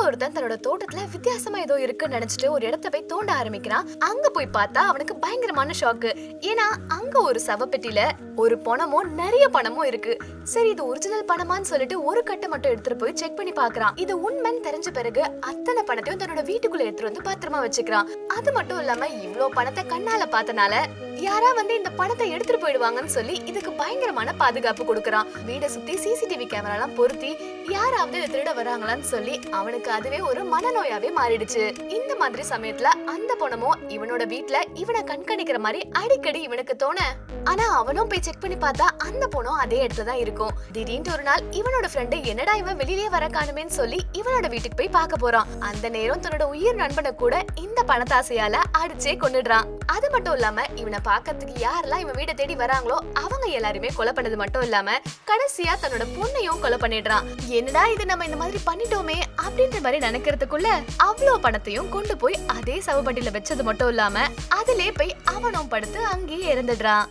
ஒருத்தன் தன்னோட தோட்டத்துல வித்தியாசமா ஏதோ இருக்குன்னு நினைச்சிட்டு ஒரு இடத்த போய் தோண்ட ஆரம்பிக்கிறான். அங்க போய் பார்த்தா அவனுக்கு பயங்கரமான ஷாக்கு. ஏன்னா அங்க ஒரு சவப்பெட்டியில ஒரு பணமும் நிறைய பணமும் இருக்கு. சரி, இது ஒரிஜினல் பணமான்னு சொல்லிட்டு ஒரு கட்டை மட்டும் எடுத்துட்டு போய் செக் பண்ணி பாக்குறான். இது உண்மைன்னு தெரிஞ்ச பிறகு அத்தனை பணத்தையும் தன்னோட வீட்டுக்குள்ள எடுத்துட்டு வந்து பத்திரமா வச்சுக்கிறான். அது மட்டும் இல்லாம இவ்ளோ பணத்தை கண்ணால பார்த்தனால யாரா வந்து இந்த பணத்தை எடுத்துட்டு போயிடுவாங்கன்னு சொல்லி இதுக்கு பயங்கரமான பாதுகாப்பு கொடுக்கறான். வீட சுத்தி சிசிடிவி கேமரா எல்லாம் பொருத்தி யாராவது இதை திருட வராங்களான்னு சொல்லி அவனுக்கு அதுவே ஒரு மனநோயாவே மாறிடுச்சு. இந்த மாதிரி சமயத்துல அந்த பணமும் இவனோட வீட்டுல இவனை கண்காணிக்கிற மாதிரி அடிக்கடி இவனுக்கு தோண, ஆனா அவனும் போய் செக் பண்ணி பார்த்தா அந்த பணம் அதே இடத்துல தான் இருக்கும். திடீர்னு ஒரு நாள் இவனோட ஃப்ரெண்டு என்னடா இவன் வெளியிலே வர காணுமேன்னு சொல்லி இவனோட வீட்டுக்கு போய் பார்க்க போறான். அந்த நேரம் தன்னோட உயிர் நண்பனை கூட இந்த பணத்தாசையால அடிச்சே கொன்னுடுறான். அது மட்டும் இல்லாம இவனை பாக்கிறதுக்கு யாரெல்லாம் இவன் வீட்டை தேடி வராங்களோ அவங்க எல்லாருமே கொலை பண்ணது மட்டும் இல்லாம கடைசியா தன்னோட பொண்ணையும் கொலை பண்ணிடுறான். என்னடா இது நம்ம இந்த மாதிரி பண்ணிட்டோமே அப்படின்ற மாதிரி நினைக்கிறதுக்குள்ள அவ்வளோ பணத்தையும் கொண்டு போய் அதே சவப்பட்டியில வச்சது மட்டும் இல்லாம அதிலே போய் அவனும் படுத்து அங்கேயே இறந்துடுறான்.